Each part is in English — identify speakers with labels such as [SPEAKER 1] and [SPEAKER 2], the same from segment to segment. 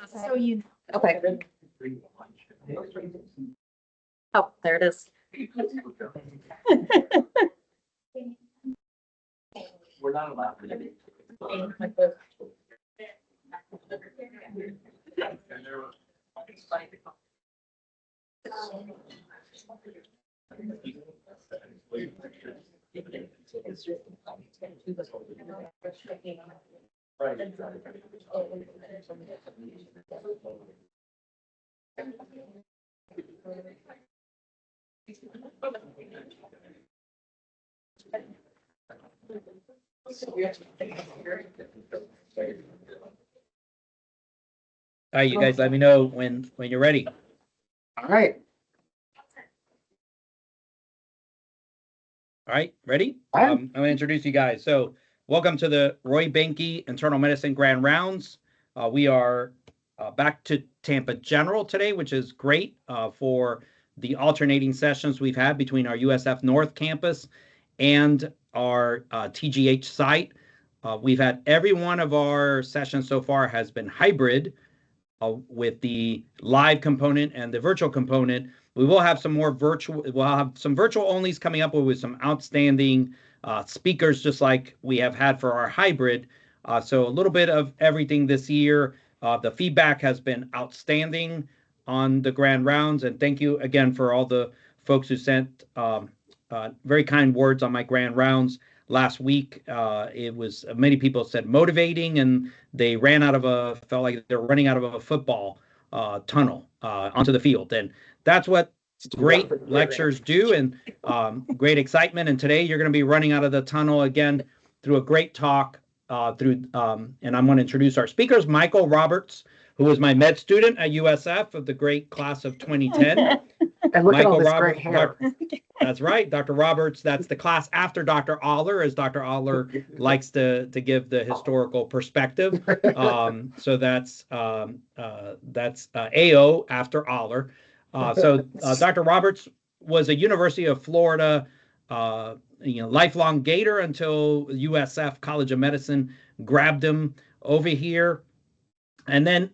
[SPEAKER 1] So you.
[SPEAKER 2] Okay. Oh, there it is.
[SPEAKER 3] We're not allowed to.
[SPEAKER 4] All right, you guys, let me know when you're ready.
[SPEAKER 3] All right.
[SPEAKER 4] All right, ready?
[SPEAKER 3] I am.
[SPEAKER 4] I'm going to introduce you guys. So, welcome to the Roy Benke Internal Medicine Grand Rounds. We are back to Tampa General today, which is great for the alternating sessions we've had between our USF North campus and our TGH site. We've had every one of our sessions so far has been hybrid with the live component and the virtual component. We will have some more virtual, we'll have some virtual onlys coming up with some outstanding speakers, just like we have had for our hybrid. So a little bit of everything this year. The feedback has been outstanding on the grand rounds. And thank you again for all the folks who sent very kind words on my grand rounds last week. It was, many people said motivating, and they felt like they're running out of a football tunnel onto the field. And that's what great lectures do, and great excitement. And today you're going to be running out of the tunnel again through a great talk and I'm going to introduce our speakers. Michael Roberts, who was my med student at USF of the great class of 2010.
[SPEAKER 3] And look at all
[SPEAKER 4] Michael
[SPEAKER 3] this
[SPEAKER 4] Roberts,
[SPEAKER 3] great hair.
[SPEAKER 4] That's right, Dr. Roberts. That's the class after Dr. Aller, as Dr. Aller likes to give the historical perspective. So that's AO after Aller. So Dr. Roberts was a University of Florida, lifelong Gator until USF College of Medicine grabbed him over here, and then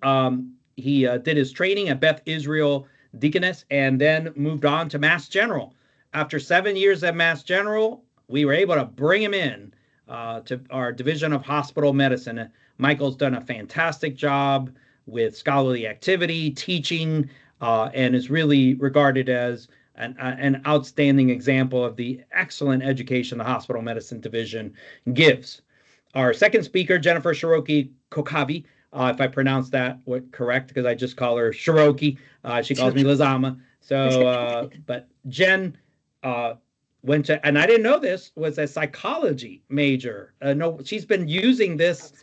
[SPEAKER 4] he did his training at Beth Israel Deaconess, and then moved on to Mass General. After 7 years at Mass General, we were able to bring him in to our Division of Hospital Medicine. Michael's done a fantastic job with scholarly activity, teaching, and is really regarded as an outstanding example of the excellent education the Hospital Medicine Division gives. Our second speaker, Jennifer Shiroky-Kochavi, if I pronounced that correct, because I just call her Shiroky. She calls me Lazama. So, but Jen went to, and I didn't know this, was a psychology major. No, she's been using this.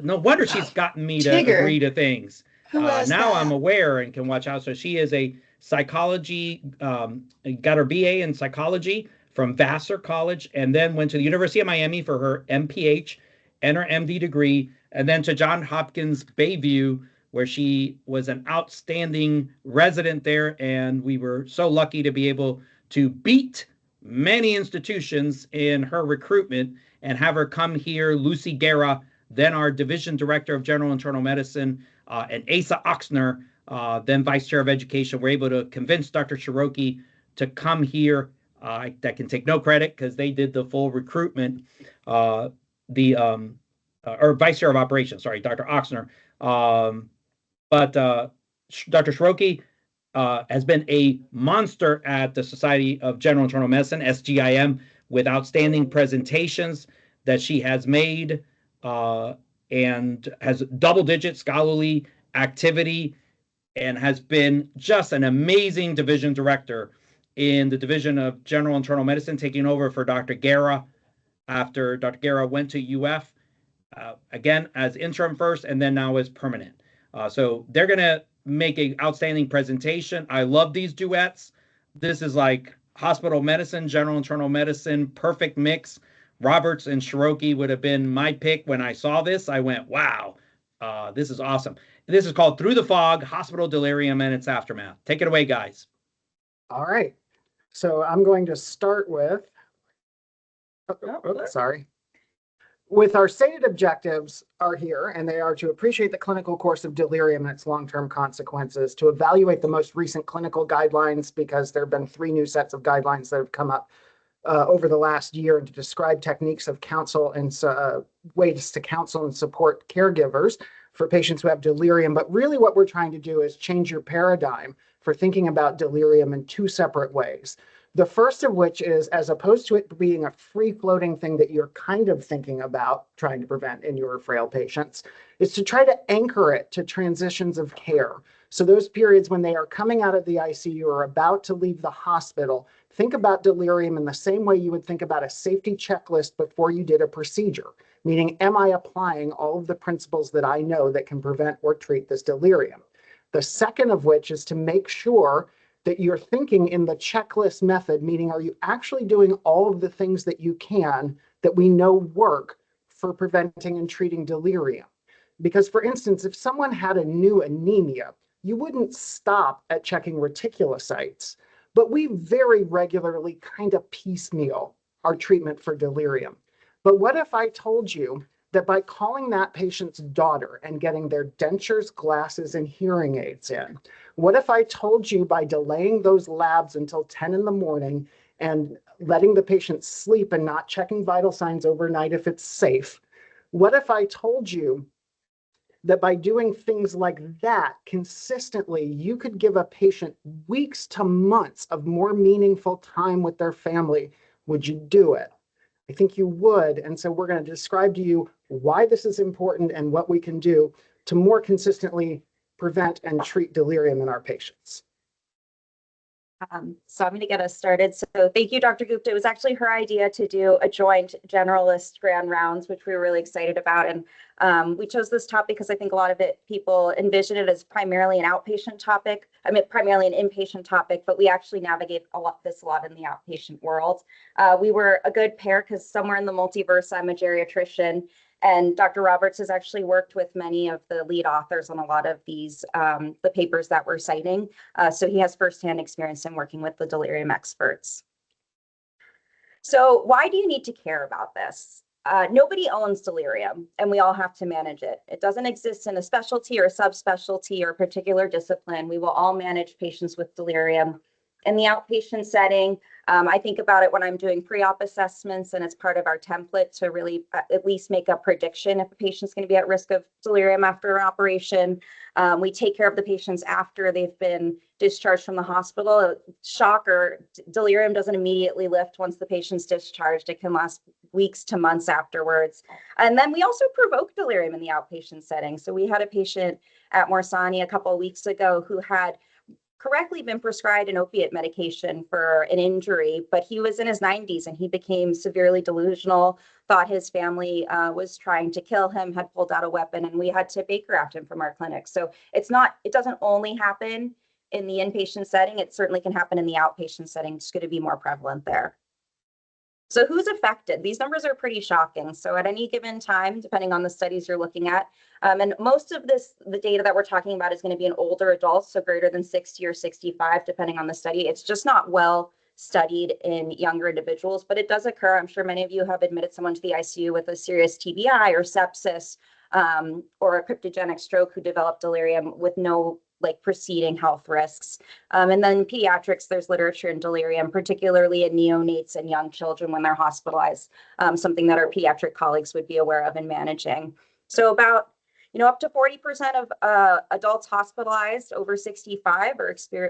[SPEAKER 4] No wonder she's gotten me to agree to things. Now I'm aware and can watch out. So she is a psychology, got her BA in psychology from Vassar College, and then went to the University of Miami for her MPH and her MD degree, and then to Johns Hopkins Bayview, where she was an outstanding resident there. And we were so lucky to be able to beat many institutions in her recruitment and have her come here. Lucy Guerra, then our division director of general internal medicine, and Asa Oxner, then vice chair of education, were able to convince Dr. Shiroky to come here. That can take no credit because they did the full recruitment. Or vice chair of operations, sorry, Dr. Oxner. But Dr. Shiroky has been a monster at the Society of General Internal Medicine, SGIM, with outstanding presentations that she has made, and has double-digit scholarly activity, and has been just an amazing division director in the Division of General Internal Medicine, taking over for Dr. Guerra after Dr. Guerra went to UF, again, as interim first, and then now as permanent. So they're going to make an outstanding presentation. I love these duets. This is like hospital medicine, general internal medicine, perfect mix. Roberts and Shiroky would have been my pick when I saw this. I went, wow, this is awesome. This is called Through the Fog, Hospital Delirium and Its Aftermath. Take it away, guys.
[SPEAKER 3] All right. So I'm going to start with, sorry. with our stated objectives are here, and they are to appreciate the clinical course of delirium and its long-term consequences, to evaluate the most recent clinical guidelines, because there have been 3 new sets of guidelines that have come up over the last year, and to describe techniques of counsel and ways to counsel and support caregivers for patients who have delirium. But really what we're trying to do is change your paradigm for thinking about delirium in 2 separate ways. The first of which is, as opposed to it being a free-floating thing that you're kind of thinking about trying to prevent in your frail patients, is to try to anchor it to transitions of care. So those periods when they are coming out of the ICU or about to leave the hospital, think about delirium in the same way you would think about a safety checklist before you did a procedure. Meaning, am I applying all of the principles that I know that can prevent or treat this delirium? The second of which is to make sure that you're thinking in the checklist method, meaning are you actually doing all of the things that you can that we know work for preventing and treating delirium? Because, for instance, if someone had a new anemia, you wouldn't stop at checking reticulocytes, but we very regularly kind of piecemeal our treatment for delirium. But what if I told you that by calling that patient's daughter and getting their dentures, glasses, and hearing aids in, what if I told you by delaying those labs until 10 in the morning and letting the patient sleep and not checking vital signs overnight if it's safe? What if I told you that by doing things like that consistently, you could give a patient weeks to months of more meaningful time with their family? Would you do it? I think you would. And so we're going to describe to you why this is important and what we can do to more consistently prevent and treat delirium in our patients.
[SPEAKER 2] So I'm going to get us started. So thank you, Dr. Gupta. It was actually her idea to do a joint generalist grand rounds, which we were really excited about. And we chose this topic because I think a lot of people envision it as primarily an outpatient topic. I mean, primarily an inpatient topic, but we actually navigate a lot in the outpatient world. We were a good pair because somewhere in the multiverse, I'm a geriatrician. And Dr. Roberts has actually worked with many of the lead authors on a lot of these, the papers that we're citing. So he has firsthand experience in working with the delirium experts. So why do you need to care about this? Nobody owns delirium, and we all have to manage it. It doesn't exist in a specialty or a subspecialty or a particular discipline. We will all manage patients with delirium. In the outpatient setting, I think about it when I'm doing pre-op assessments, and it's part of our template to really at least make a prediction if a patient's going to be at risk of delirium after an operation. We take care of the patients after they've been discharged from the hospital. Shocker, delirium doesn't immediately lift once the patient's discharged. It can last weeks to months afterwards. And then we also provoke delirium in the outpatient setting. So we had a patient at Morsani a couple of weeks ago who had correctly been prescribed an opiate medication for an injury, but he was in his 90s and he became severely delusional, thought his family was trying to kill him, had pulled out a weapon, and we had to Baker Act him from our clinic. So it doesn't only happen in the inpatient setting. It certainly can happen in the outpatient setting. It's going to be more prevalent there. So who's affected? These numbers are pretty shocking. So at any given time, depending on the studies you're looking at, and most of the data that we're talking about is going to be in older adults, so greater than 60 or 65, depending on the study. It's just not well studied in younger individuals, but it does occur. I'm sure many of you have admitted someone to the ICU with a serious TBI or sepsis or a cryptogenic stroke who developed delirium with no preceding health risks. And then pediatrics, there's literature in delirium, particularly in neonates and young children when they're hospitalized, something that our pediatric colleagues would be aware of and managing. So about, up to 40% of adults hospitalized over 65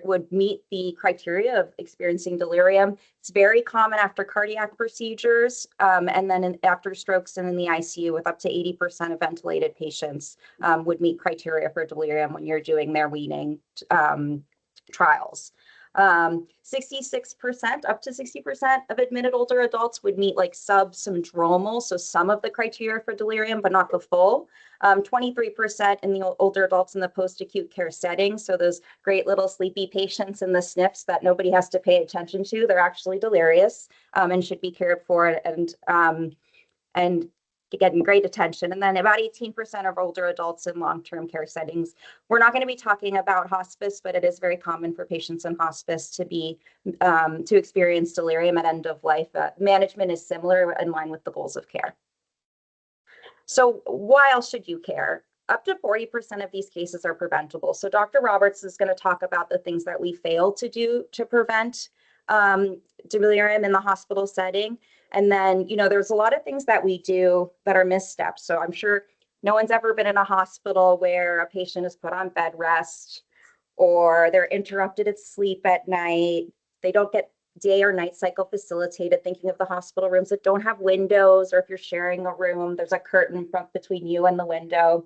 [SPEAKER 2] would meet the criteria of experiencing delirium. It's very common after cardiac procedures, and then after strokes and in the ICU, with up to 80% of ventilated patients would meet criteria for delirium when you're doing their weaning trials. 66%, up to 60% of admitted older adults would meet subsyndromal, so some of the criteria for delirium, but not the full. 23% in the older adults in the post-acute care setting, so those great little sleepy patients in the SNFs that nobody has to pay attention to, they're actually delirious and should be cared for and getting great attention. And then about 18% of older adults in long-term care settings. We're not going to be talking about hospice, but it is very common for patients in hospice to experience delirium at end of life. Management is similar, in line with the goals of care. So why else should you care? Up to 40% of these cases are preventable. So Dr. Roberts is going to talk about the things that we fail to do to prevent delirium in the hospital setting. And then, there's a lot of things that we do that are missteps. So I'm sure no one's ever been in a hospital where a patient is put on bed rest or they're interrupted at sleep at night. They don't get day or night cycle facilitated, thinking of the hospital rooms that don't have windows, or if you're sharing a room, there's a curtain front between you and the window.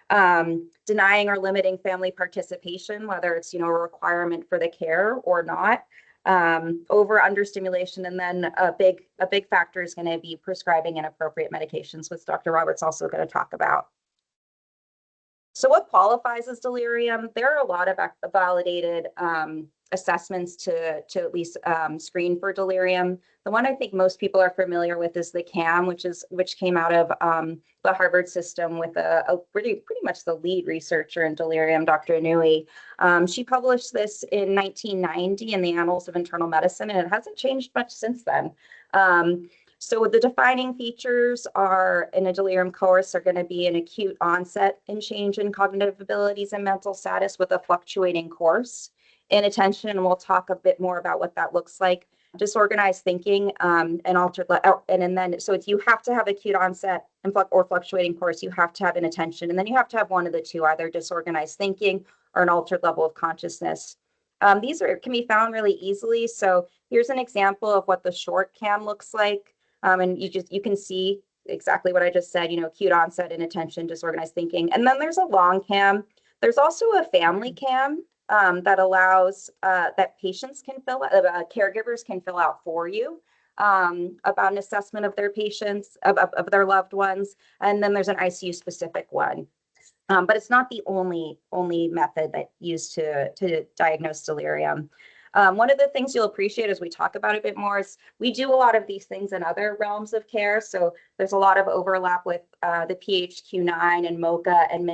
[SPEAKER 2] Denying or limiting family participation, whether it's, a requirement for the care or not. Over understimulation, and then a big factor is going to be prescribing inappropriate medications, which Dr. Roberts also going to talk about. So what qualifies as delirium? There are a lot of validated assessments to at least screen for delirium. The one I think most people are familiar with is the CAM, which came out of the Harvard system with a pretty much the lead researcher in delirium, Dr. Inouye. She published this in 1990 in the Annals of Internal Medicine, and it hasn't changed much since then. So the defining features are in a delirium course are going to be an acute onset and change in cognitive abilities and mental status with a fluctuating course. Inattention, and we'll talk a bit more about what that looks like. Disorganized thinking and altered, and then so it's, you have to have acute onset and or fluctuating course. You have to have inattention, and then you have to have one of the two, either disorganized thinking or an altered level of consciousness. These can be found really easily. So here's an example of what the short CAM looks like, and you can see exactly what I just said. Acute onset, inattention, disorganized thinking, and then there's a long CAM. There's also a family CAM. That allows that patients can fill out, caregivers can fill out for you about an assessment of their patients, of their loved ones. And then there's an ICU specific one. But it's not the only method that used to diagnose delirium. One of the things you'll appreciate as we talk about it a bit more is we do a lot of these things in other realms of care. So there's a lot of overlap with the PHQ-9 and MoCA and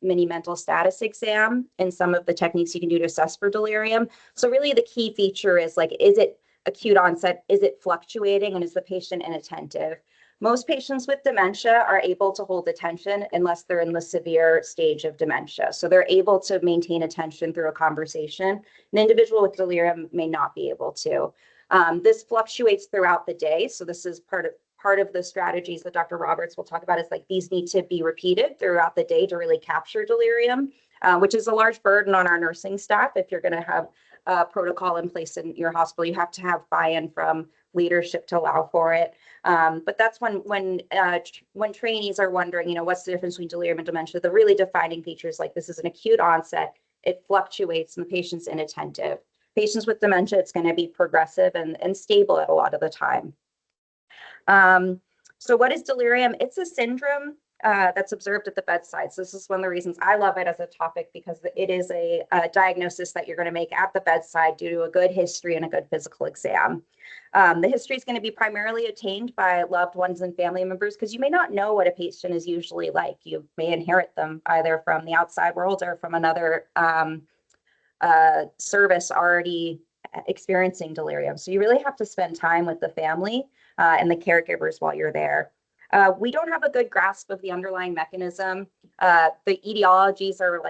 [SPEAKER 2] mini mental status exam and some of the techniques you can do to assess for delirium. So really the key feature is is it acute onset? Is it fluctuating? And is the patient inattentive? Most patients with dementia are able to hold attention unless they're in the severe stage of dementia. So they're able to maintain attention through a conversation. An individual with delirium may not be able to. This fluctuates throughout the day. So this is part of the strategies that Dr. Roberts will talk about, is these need to be repeated throughout the day to really capture delirium, which is a large burden on our nursing staff. If you're going to have a protocol in place in your hospital, you have to have buy-in from leadership to allow for it. But that's when trainees are wondering, what's the difference between delirium and dementia? The really defining features, this is an acute onset, it fluctuates, and the patient's inattentive. Patients with dementia, it's going to be progressive and stable at a lot of the time. So what is delirium? It's a syndrome that's observed at the bedside. So this is one of the reasons I love it as a topic, because it is a diagnosis that you're going to make at the bedside due to a good history and a good physical exam. The history is going to be primarily obtained by loved ones and family members, because you may not know what a patient is usually like. You may inherit them either from the outside world or from another service already experiencing delirium. So you really have to spend time with the family and the caregivers while you're there. We don't have a good grasp of the underlying mechanism. The etiologies are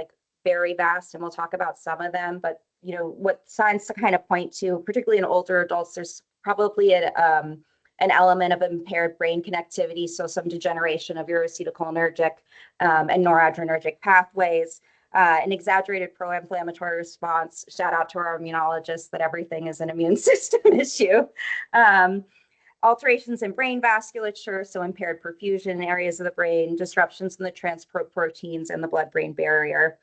[SPEAKER 2] very vast, and we'll talk about some of them, but what signs to kind of point to, particularly in older adults, there's probably an element of impaired brain connectivity, so some degeneration of your acetylcholinergic and noradrenergic pathways, an exaggerated pro-inflammatory response. Shout out to our immunologists that everything is an immune system issue. Alterations in brain vasculature, so impaired perfusion in areas of the brain, disruptions in the transport proteins and the blood-brain barrier.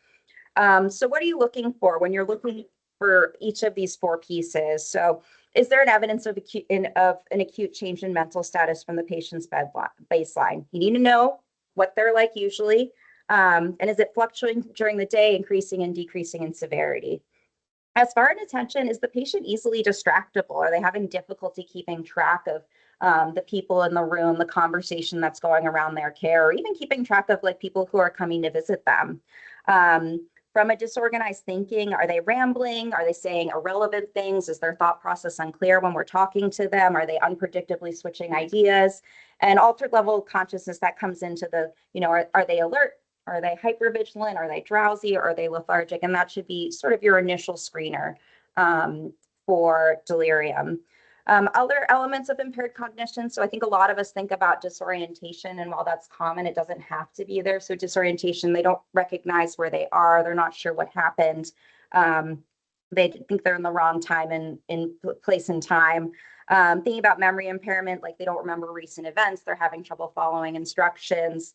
[SPEAKER 2] So what are you looking for when you're looking for each of these four pieces? So is there an evidence of an acute change in mental status from the patient's baseline? You need to know what they're like usually, and is it fluctuating during the day, increasing and decreasing in severity? As far as attention, is the patient easily distractible? Are they having difficulty keeping track of the people in the room, the conversation that's going around their care, or even keeping track of people who are coming to visit them? From from a disorganized thinking. Are they rambling? Are they saying irrelevant things? Is their thought process unclear when we're talking to them? Are they unpredictably switching ideas? And altered level of consciousness that comes into the, are they alert? Are they hypervigilant? Are they drowsy? Or are they lethargic? And that should be sort of your initial screener for delirium. Other elements of impaired cognition. So I think a lot of us think about disorientation, and while that's common, it doesn't have to be there. So disorientation, they don't recognize where they are. They're not sure what happened. They think they're in the wrong time and in place and time. Thinking about memory impairment, like they don't remember recent events, they're having trouble following instructions.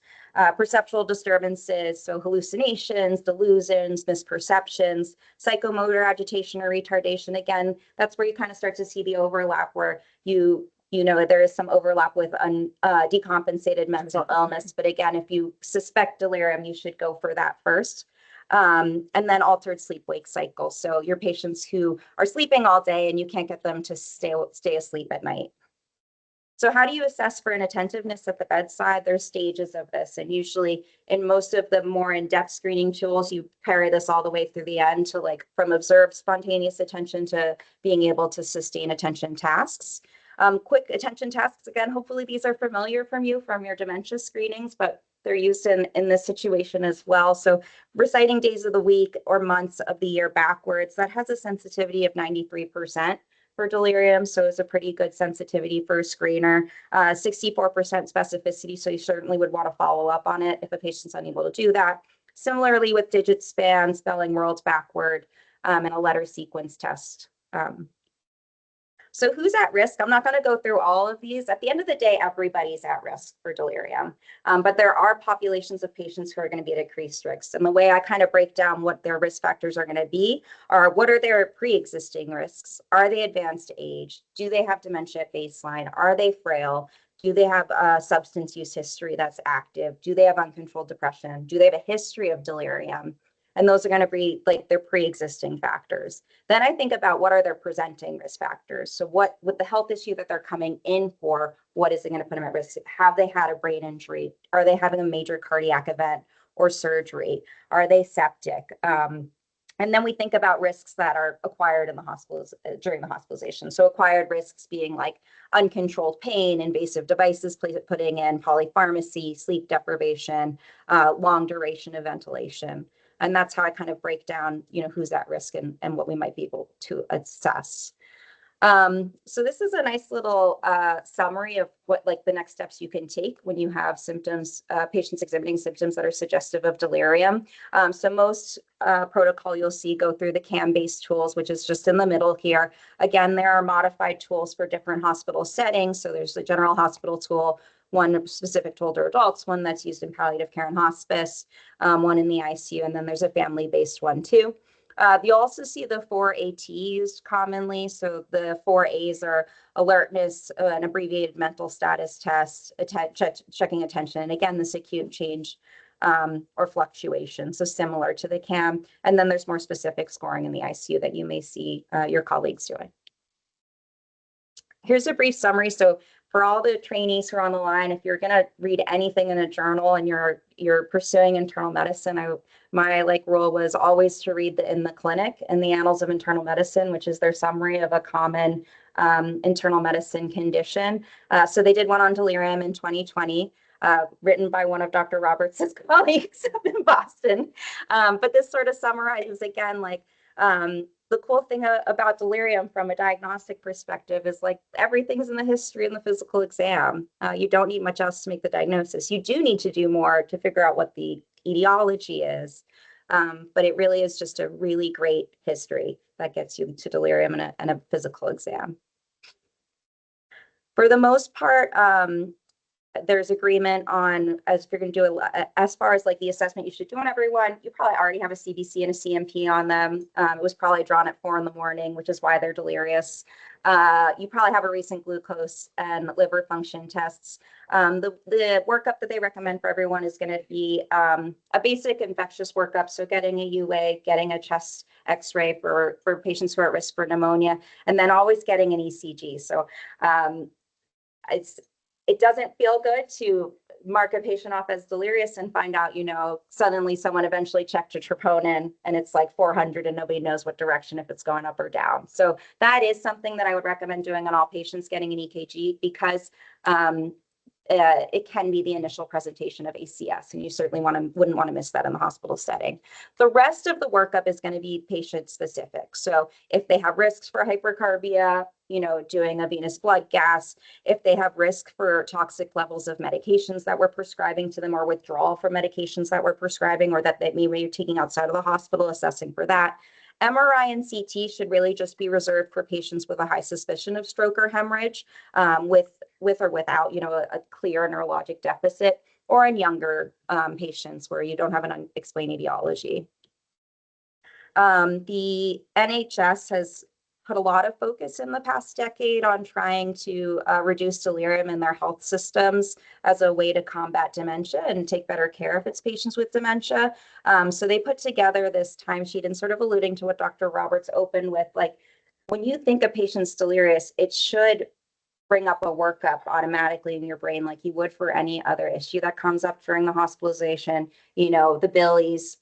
[SPEAKER 2] Perceptual disturbances, so hallucinations, delusions, misperceptions, psychomotor agitation or retardation. Again, that's where you kind of start to see the overlap where there is some overlap with decompensated mental illness. But again, if you suspect delirium, you should go for that first. And then altered sleep-wake cycle. So your patients who are sleeping all day and you can't get them to stay asleep at night. So how do you assess for inattentiveness at the bedside? There's stages of this. And usually in most of the more in-depth screening tools, you carry this all the way through the end to from observed spontaneous attention to being able to sustain attention tasks. Quick attention tasks, again, hopefully these are familiar from your dementia screenings, but they're used in this situation as well. So reciting days of the week or months of the year backwards, that has a sensitivity of 93% for delirium. So it's a pretty good sensitivity for a screener, 64% specificity. So you certainly would want to follow up on it if a patient's unable to do that. Similarly with digit span, spelling words backward, and a letter sequence test. So who's at risk? I'm not going to go through all of these. At the end of the day, everybody's at risk for delirium. But there are populations of patients who are going to be at increased risk. And the way I kind of break down what their risk factors are going to be are what are their pre-existing risks? Are they advanced age? Do they have dementia at baseline? Are they frail? Do they have a substance use history that's active? Do they have uncontrolled depression? Do they have a history of delirium? And those are going to be their pre-existing factors. Then I think about what are their presenting risk factors. So what with the health issue that they're coming in for, what is it going to put them at risk? Have they had a brain injury? Are they having a major cardiac event or surgery? Are they septic? And then we think about risks that are acquired in the hospitals during the hospitalization. So acquired risks being like uncontrolled pain, invasive devices putting in, polypharmacy, sleep deprivation, long duration of ventilation. And that's how I kind of break down, who's at risk and what we might be able to assess. So this is a nice little summary of what the next steps you can take when you have symptoms, patients exhibiting symptoms that are suggestive of delirium. So most protocol you'll see go through the CAM-based tools, which is just in the middle here. Again, there are modified tools for different hospital settings. So there's the general hospital tool, one specific to older adults, one that's used in palliative care and hospice, one in the ICU, and then there's a family-based one too. You'll also see the 4AT used commonly. So the 4A's are alertness, an abbreviated mental status test, checking attention, and again, this acute change or fluctuation. So similar to the CAM. And then there's more specific scoring in the ICU that you may see your colleagues doing. Here's a brief summary. So for all the trainees who are on the line, if you're going to read anything in a journal and you're pursuing internal medicine, my rule was always to read in the clinic in the Annals of Internal Medicine, which is their summary of a common internal medicine condition. So they did one on delirium in 2020, written by one of Dr. Roberts' colleagues up in Boston. But this sort of summarizes again, the cool thing about delirium from a diagnostic perspective is everything's in the history and the physical exam. You don't need much else to make the diagnosis. You do need to do more to figure out what the etiology is. But it really is just a really great history that gets you to delirium and a physical exam. For the most part, there's agreement on, as you're going to do as far as the assessment you should do on everyone, you probably already have a CBC and a CMP on them. It was probably drawn at 4 a.m, which is why they're delirious. You probably have a recent glucose and liver function tests. The workup that they recommend for everyone is going to be a basic infectious workup. So getting a UA, getting a chest x-ray for patients who are at risk for pneumonia, and then always getting an ECG. So it doesn't feel good to mark a patient off as delirious and find out, suddenly someone eventually checked a troponin and it's like 400 and nobody knows what direction, if it's going up or down. So that is something that I would recommend doing on all patients getting an EKG, because it can be the initial presentation of ACS, and you certainly wouldn't want to miss that in the hospital setting. The rest of the workup is going to be patient specific. So if they have risks for hypercarbia, doing a venous blood gas, if they have risk for toxic levels of medications that we're prescribing to them, or withdrawal from medications that we're prescribing, or that maybe you're taking outside of the hospital, assessing for that. MRI and CT should really just be reserved for patients with a high suspicion of stroke or hemorrhage, with or without, a clear neurologic deficit, or in younger patients where you don't have an unexplained etiology. The NHS has put a lot of focus in the past decade on trying to reduce delirium in their health systems as a way to combat dementia and take better care of its patients with dementia. So they put together this timesheet, and sort of alluding to what Dr. Roberts opened with, like, when you think a patient's delirious, it should bring up a workup automatically in your brain like you would for any other issue that comes up during the hospitalization. The Billy's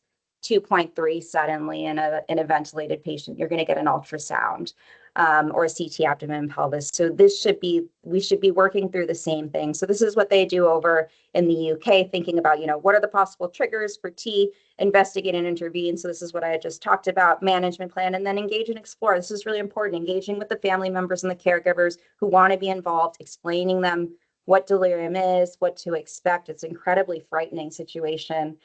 [SPEAKER 2] 2.3 suddenly in a ventilated patient, you're going to get an ultrasound, or a CT abdomen and pelvis. So we should be working through the same thing. So this is what they do over in the UK, thinking about, what are the possible triggers for T, investigate and intervene. So this is what I had just talked about, management plan, and then engage and explore. This is really important, engaging with the family members and the caregivers who want to be involved, explaining them what delirium is, what to expect. It's an incredibly frightening situation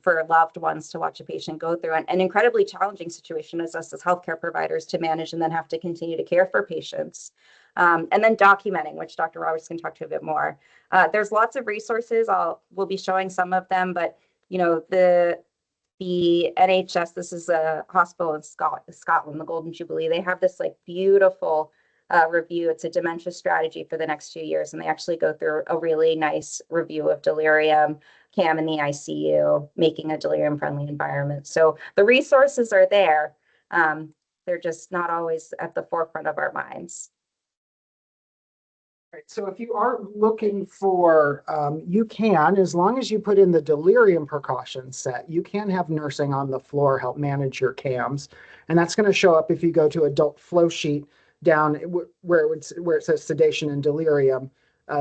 [SPEAKER 2] for loved ones to watch a patient go through, an incredibly challenging situation as us as healthcare providers to manage and then have to continue to care for patients. And then documenting, which Dr. Roberts can talk to a bit more. There's lots of resources. We'll be showing some of them, but the NHS, this is a hospital in Scotland, the Golden Jubilee. They have this beautiful review. It's a dementia strategy for the next few years, and they actually go through a really nice review of delirium, CAM in the ICU, making a delirium-friendly environment. So the resources are there. They're just not always at the forefront of our minds.
[SPEAKER 3] Right. So if you are looking for, you can, as long as you put in the delirium precaution set, you can have nursing on the floor help manage your CAMs. And that's going to show up if you go to adult flow sheet down where it says sedation and delirium.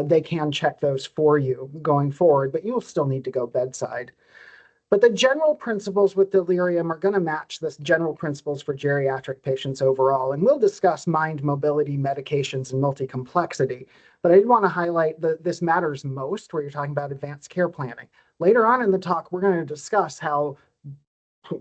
[SPEAKER 3] They can check those for you going forward, but you'll still need to go bedside. But the general principles with delirium are going to match the general principles for geriatric patients overall. And we'll discuss mind mobility, medications, and multi-complexity. But I did want to highlight that this matters most where you're talking about advanced care planning. Later on in the talk, we're going to discuss how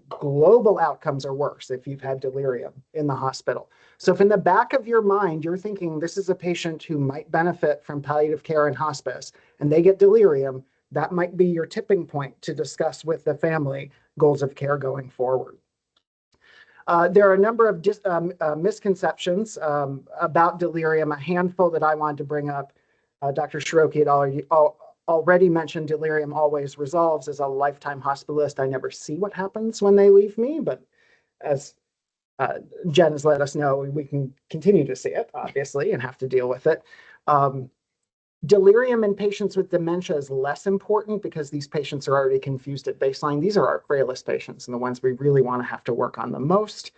[SPEAKER 3] global outcomes are worse if you've had delirium in the hospital. So if in the back of your mind, you're thinking this is a patient who might benefit from palliative care and hospice, and they get delirium, that might be your tipping point to discuss with the family goals of care going forward. There are a number of misconceptions about delirium, a handful that I wanted to bring up. Dr. Shiroky had already mentioned delirium always resolves. As a lifetime hospitalist, I never see what happens when they leave me, but as Jen has let us know, we can continue to see it, obviously, and have to deal with it. Delirium in patients with dementia is less important because these patients are already confused at baseline. These are our frailest patients and the ones we really want to have to work on the most.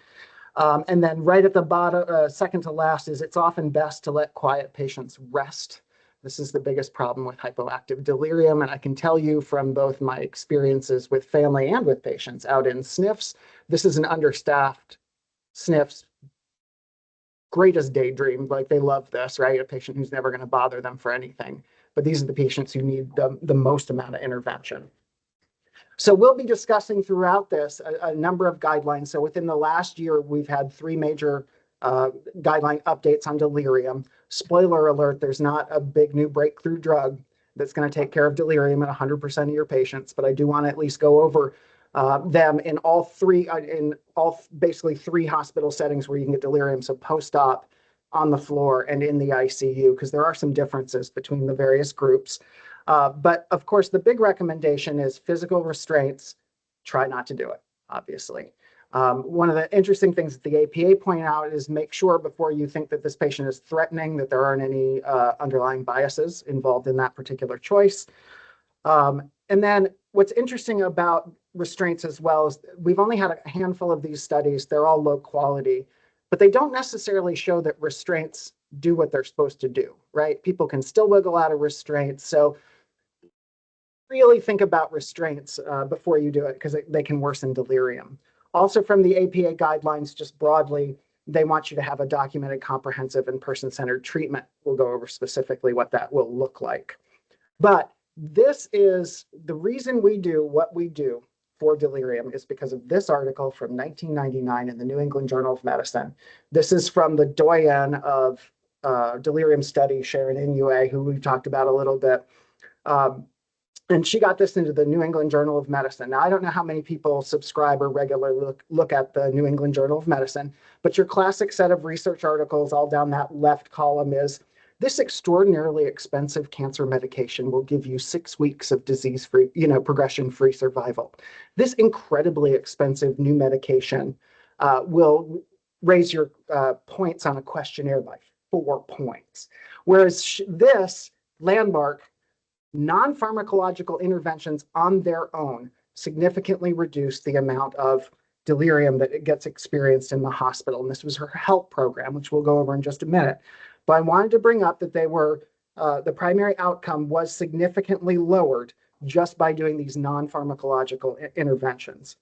[SPEAKER 3] And then right at the bottom, second to last, is it's often best to let quiet patients rest. This is the biggest problem with hypoactive delirium. And I can tell you from both my experiences with family and with patients out in SNFs, this is an understaffed SNFs greatest daydream. Like, they love this, right? A patient who's never going to bother them for anything. But these are the patients who need the most amount of intervention. So we'll be discussing throughout this a number of guidelines. So within the last year, we've had 3 major guideline updates on delirium. Spoiler alert, there's not a big new breakthrough drug that's going to take care of delirium in 100% of your patients, but I do want to at least go over them in all 3, basically 3 hospital settings where you can get delirium. So post-op, on the floor, and in the ICU, because there are some differences between the various groups. But of course, the big recommendation is physical restraints. Try not to do it, obviously. One of the interesting things that the APA point out is make sure before you think that this patient is threatening that there aren't any underlying biases involved in that particular choice. And then what's interesting about restraints as well is we've only had a handful of these studies. They're all low quality, but they don't necessarily show that restraints do what they're supposed to do, right? People can still wiggle out of restraints. So really think about restraints before you do it because they can worsen delirium. Also from the APA guidelines, just broadly, they want you to have a documented, comprehensive, and person-centered treatment. We'll go over specifically what that will look like. But this is the reason we do what we do for delirium is because of this article from 1999 in the New England Journal of Medicine. This is from the doyen of delirium study, Sharon Inouye, who we've talked about a little bit. And she got this into the New England Journal of Medicine. Now, I don't know how many people subscribe or regularly look at the New England Journal of Medicine, but your classic set of research articles all down that left column is, this extraordinarily expensive cancer medication will give you 6 weeks of disease-free, progression-free survival. This incredibly expensive new medication will raise your points on a questionnaire by 4 points. Whereas this landmark, non-pharmacological interventions on their own significantly reduce the amount of delirium that gets experienced in the hospital. And this was her HELP program, which we'll go over in just a minute. But I wanted to bring up that they were, the primary outcome was significantly lowered just by doing these non-pharmacological interventions.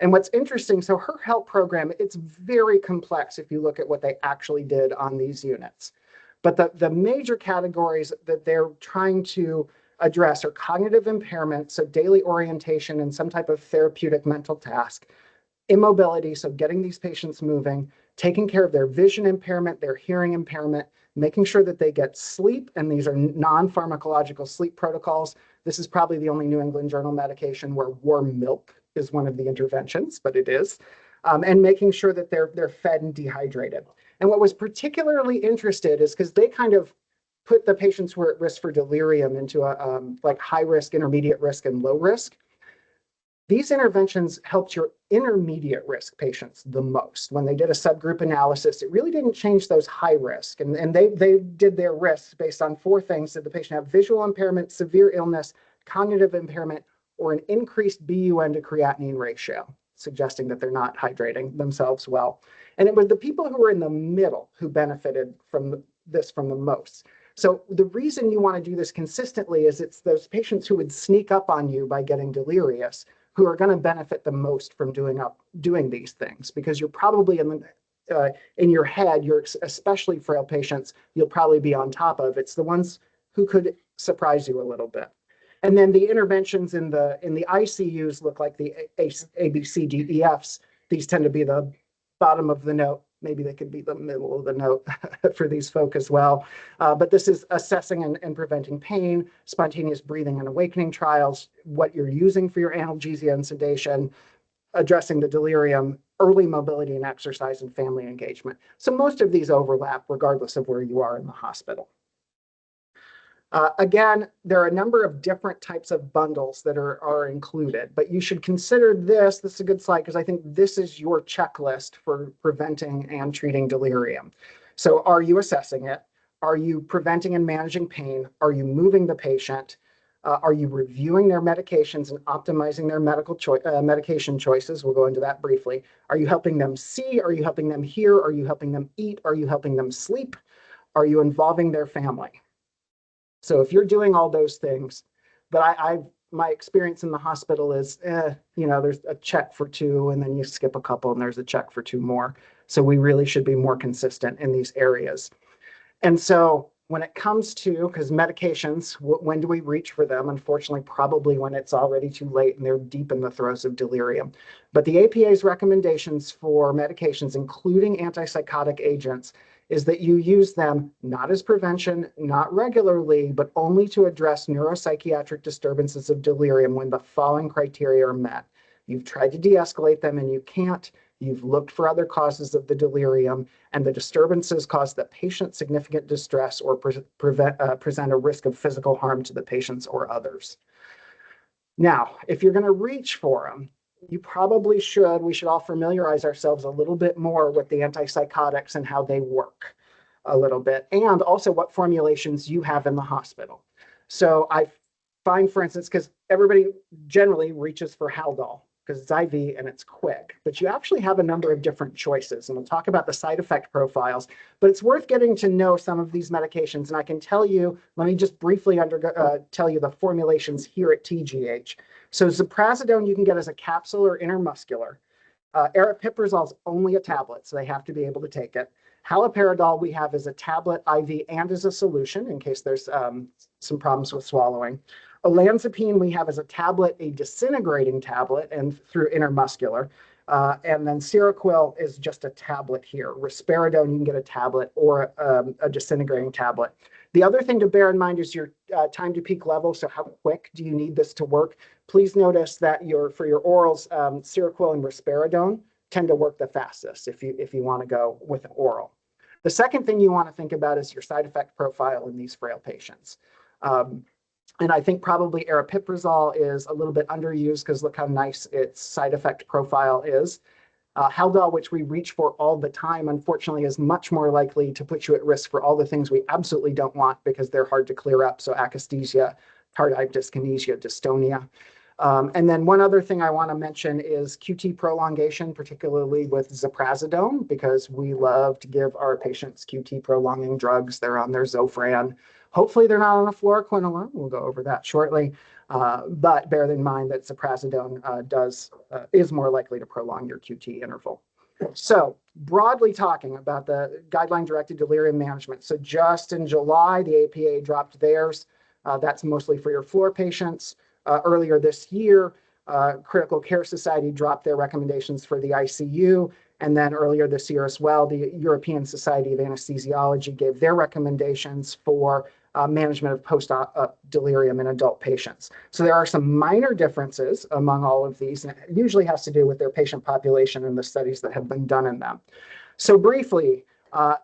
[SPEAKER 3] And what's interesting, so her HELP program, it's very complex if you look at what they actually did on these units. But the major categories that they're trying to address are cognitive impairment, so daily orientation and some type of therapeutic mental task, immobility, so getting these patients moving, taking care of their vision impairment, their hearing impairment, making sure that they get sleep, and these are non-pharmacological sleep protocols. This is probably the only New England Journal medication where warm milk is one of the interventions, but it is, and making sure that they're fed and dehydrated. And what was particularly interested is because they kind of put the patients who are at risk for delirium into a like high risk, intermediate risk, and low risk. These interventions helped your intermediate risk patients the most. When they did a subgroup analysis, it really didn't change those high risk. And they did their risks based on 4 things. Did the patient have visual impairment, severe illness, cognitive impairment, or an increased BUN to creatinine ratio, suggesting that they're not hydrating themselves well. And it was the people who were in the middle who benefited from this from the most. So the reason you want to do this consistently is it's those patients who would sneak up on you by getting delirious who are going to benefit the most from doing these things, because you're probably in your head, you're especially frail patients, you'll probably be on top of. It's the ones who could surprise you a little bit. And then the interventions in the ICUs look like the A, B, C, D, E, Fs. These tend to be the bottom of the note. Maybe they could be the middle of the note for these folk as well. But this is assessing and preventing pain, spontaneous breathing and awakening trials, what you're using for your analgesia and sedation, addressing the delirium, early mobility and exercise, and family engagement. So most of these overlap regardless of where you are in the hospital. Again, there are a number of different types of bundles that are included, but you should consider this. This is a good slide because I think this is your checklist for preventing and treating delirium. So are you assessing it? Are you preventing and managing pain? Are you moving the patient? Are you reviewing their medications and optimizing their medication choices? We'll go into that briefly. Are you helping them see? Are you helping them hear? Are you helping them eat? Are you helping them sleep? Are you involving their family? So if you're doing all those things, but my experience in the hospital is, there's a check for 2 and then you skip a couple and there's a check for 2 more. So we really should be more consistent in these areas. And so when it comes to, because medications, when do we reach for them? Unfortunately, probably when it's already too late and they're deep in the throes of delirium. But the APA's recommendations for medications, including antipsychotic agents, is that you use them not as prevention, not regularly, but only to address neuropsychiatric disturbances of delirium when the following criteria are met. You've tried to de-escalate them and you can't. You've looked for other causes of the delirium, and the disturbances cause the patient significant distress or present a risk of physical harm to the patients or others. Now, if you're going to reach for them, you probably should, we should all familiarize ourselves a little bit more with the antipsychotics and how they work a little bit, and also what formulations you have in the hospital. So I find, for instance, because everybody generally reaches for Haldol because it's IV and it's quick, but you actually have a number of different choices, and we'll talk about the side effect profiles, but it's worth getting to know some of these medications. And I can tell you, let me just briefly tell you the formulations here at TGH. So ziprasidone you can get as a capsule or intramuscular. Aripiprazole is only a tablet, so they have to be able to take it. Haloperidol we have as a tablet, IV, and as a solution in case there's some problems with swallowing. Olanzapine we have as a tablet, a disintegrating tablet, and through intramuscular. And then Seroquel is just a tablet here. Risperidone, you can get a tablet or a disintegrating tablet. The other thing to bear in mind is your time to peak level. So how quick do you need this to work? Please notice that for your orals, Seroquel and Risperidone tend to work the fastest if you want to go with an oral. The second thing you want to think about is your side effect profile in these frail patients. And I think probably aripiprazole is a little bit underused because look how nice its side effect profile is. Haldol, which we reach for all the time, unfortunately is much more likely to put you at risk for all the things we absolutely don't want because they're hard to clear up. So akathisia, tardive dyskinesia, dystonia. And then one other thing I want to mention is QT prolongation, particularly with ziprasidone, because we love to give our patients QT prolonging drugs. They're on their Zofran. Hopefully they're not on a fluoroquinolone. We'll go over that shortly. But bear in mind that ziprasidone is more likely to prolong your QT interval. So broadly talking about the guideline-directed delirium management. So just in July, the APA dropped theirs. That's mostly for your floor patients. Earlier this year, Critical Care Society dropped their recommendations for the ICU. And then earlier this year as well, the European Society of Anesthesiology gave their recommendations for management of post-op delirium in adult patients. So there are some minor differences among all of these, and it usually has to do with their patient population and the studies that have been done in them. So briefly,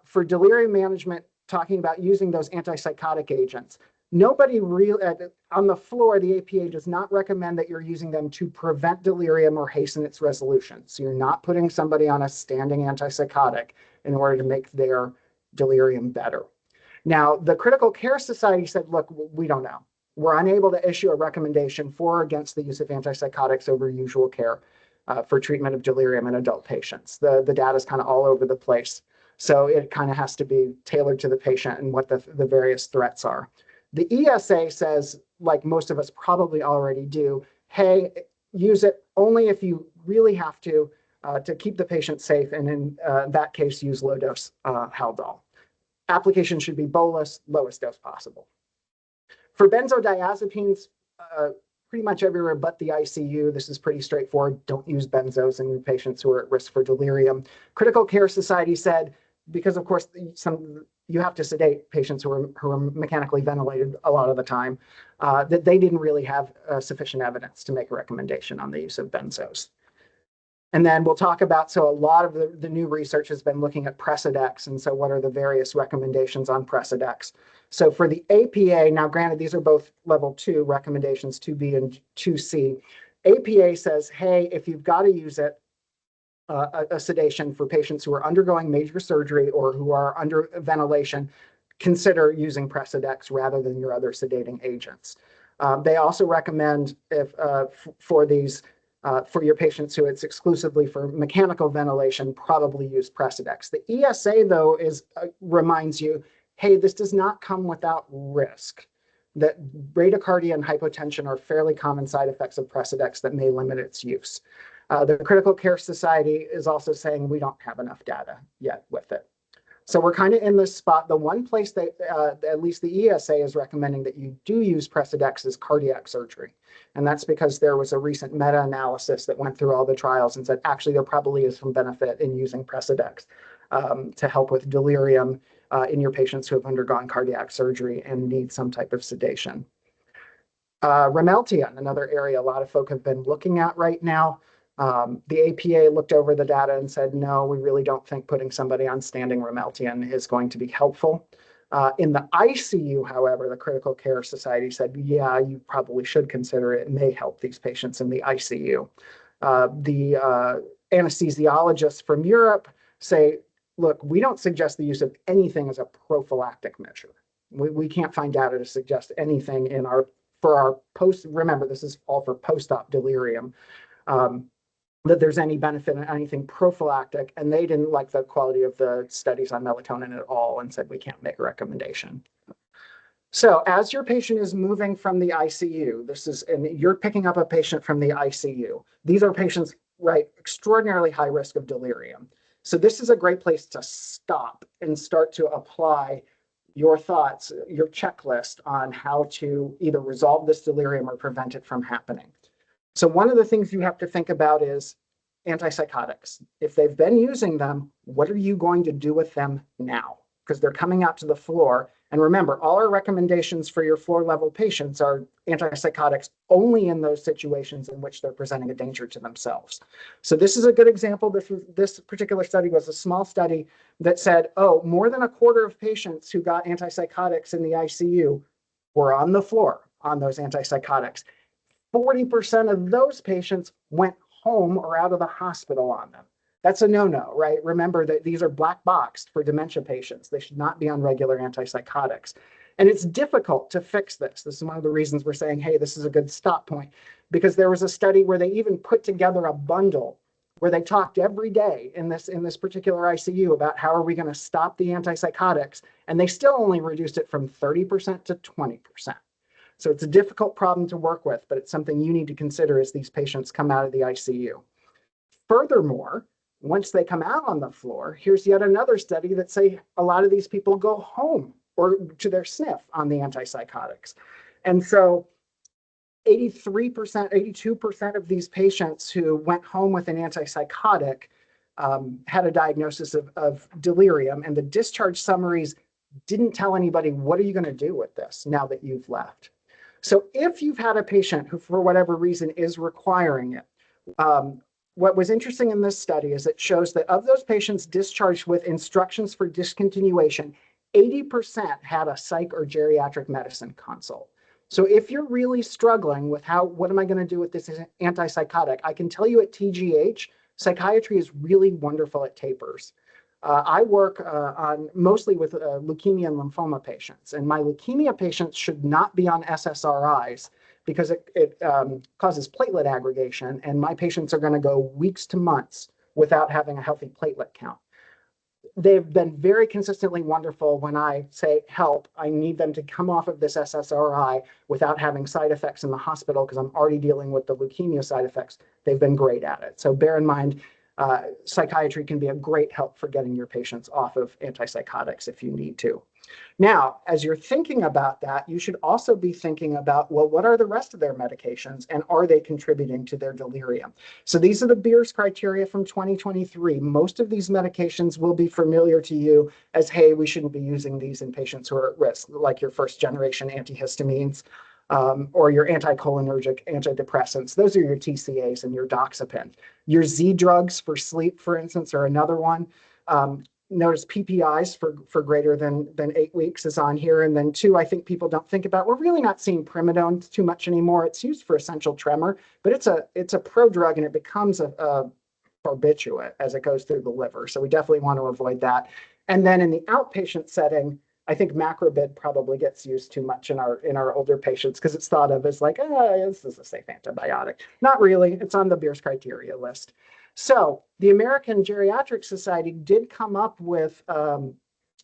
[SPEAKER 3] for delirium management, talking about using those antipsychotic agents, nobody really, on the floor, the APA does not recommend that you're using them to prevent delirium or hasten its resolution. So you're not putting somebody on a standing antipsychotic in order to make their delirium better. Now, the Critical Care Society said, look, we don't know. We're unable to issue a recommendation for or against the use of antipsychotics over usual care for treatment of delirium in adult patients. The data is kind of all over the place. So it kind of has to be tailored to the patient and what the various threats are. The ESA says, like most of us probably already do, hey, use it only if you really have to keep the patient safe, and in that case, use low-dose Haldol. Application should be bolus, lowest dose possible. For benzodiazepines, pretty much everywhere but the ICU, this is pretty straightforward. Don't use benzos in patients who are at risk for delirium. Critical Care Society said, because of course you have to sedate patients who are mechanically ventilated a lot of the time, that they didn't really have sufficient evidence to make a recommendation on the use of benzos. And then we'll talk about, so a lot of the new research has been looking at Precedex, and so what are the various recommendations on Precedex. So for the APA, now granted, these are both level 2 recommendations, 2B and 2C. APA says, hey, if you've got to use it, a sedation for patients who are undergoing major surgery or who are under ventilation, consider using Precedex rather than your other sedating agents. They also recommend for your patients who it's exclusively for mechanical ventilation, probably use Precedex. The ESA, though, reminds you, hey, this does not come without risk. That bradycardia and hypotension are fairly common side effects of Precedex that may limit its use. The Critical Care Society is also saying we don't have enough data yet with it. So we're kind of in this spot. The one place that at least the ESA is recommending that you do use Precedex is cardiac surgery. And that's because there was a recent meta-analysis that went through all the trials and said, actually, there probably is some benefit in using Precedex to help with delirium in your patients who have undergone cardiac surgery and need some type of sedation. Rameltian, another area a lot of folk have been looking at right now. The APA looked over the data and said, no, we really don't think putting somebody on standing Rameltian is going to be helpful. In the ICU, however, the Critical Care Society said, yeah, you probably should consider it. It may help these patients in the ICU. The anesthesiologists from Europe say, look, we don't suggest the use of anything as a prophylactic measure. We can't find data to suggest anything for our post, remember, this is all for post-op delirium, that there's any benefit in anything prophylactic. And they didn't like the quality of the studies on melatonin at all and said, we can't make a recommendation. So as your patient is moving from the ICU, and you're picking up a patient from the ICU. These are patients, right, extraordinarily high risk of delirium. So this is a great place to stop and start to apply your thoughts, your checklist on how to either resolve this delirium or prevent it from happening. So one of the things you have to think about is antipsychotics. If they've been using them, what are you going to do with them now? Because they're coming out to the floor. And remember, all our recommendations for your floor level patients are antipsychotics only in those situations in which they're presenting a danger to themselves. So this is a good example. This particular study was a small study that said, oh, more than a quarter of patients who got antipsychotics in the ICU were on the floor on those antipsychotics. 40% of those patients went home or out of the hospital on them. That's a no-no, right? Remember that these are black boxed for dementia patients. They should not be on regular antipsychotics. And it's difficult to fix this. This is one of the reasons we're saying, hey, this is a good stop point, because there was a study where they even put together a bundle where they talked every day in this particular ICU about how are we going to stop the antipsychotics, and they still only reduced it from 30% to 20%. So it's a difficult problem to work with, but it's something you need to consider as these patients come out of the ICU. Furthermore, once they come out on the floor, here's yet another study that say a lot of these people go home or to their SNF on the antipsychotics. And so 83%, 82% of these patients who went home with an antipsychotic had a diagnosis of delirium, and the discharge summaries didn't tell anybody, what are you going to do with this now that you've left? So if you've had a patient who, for whatever reason, is requiring it, what was interesting in this study is it shows that of those patients discharged with instructions for discontinuation, 80% had a psych or geriatric medicine consult. So if you're really struggling with what am I going to do with this antipsychotic, I can tell you at TGH, psychiatry is really wonderful at tapers. I work mostly with leukemia and lymphoma patients, and my leukemia patients should not be on SSRIs because it causes platelet aggregation, and my patients are going to go weeks to months without having a healthy platelet count. They've been very consistently wonderful when I say, help, I need them to come off of this SSRI without having side effects in the hospital because I'm already dealing with the leukemia side effects. They've been great at it. So bear in mind, psychiatry can be a great help for getting your patients off of antipsychotics if you need to. Now, as you're thinking about that, you should also be thinking about, well, what are the rest of their medications and are they contributing to their delirium? So these are the Beers criteria from 2023. Most of these medications will be familiar to you as, hey, we shouldn't be using these in patients who are at risk, like your first generation antihistamines or your anticholinergic antidepressants. Those are your TCAs and your doxepin. Your Z drugs for sleep, for instance, are another one. Notice PPIs for greater than 8 weeks is on here. And then 2, I think people don't think about, we're really not seeing primidone too much anymore. It's used for essential tremor, but it's a prodrug and it becomes a barbiturate as it goes through the liver. So we definitely want to avoid that. And then in the outpatient setting, I think macrobid probably gets used too much in our older patients because it's thought of as like, this is a safe antibiotic. Not really. It's on the Beers criteria list. So the American Geriatric Society did come up with a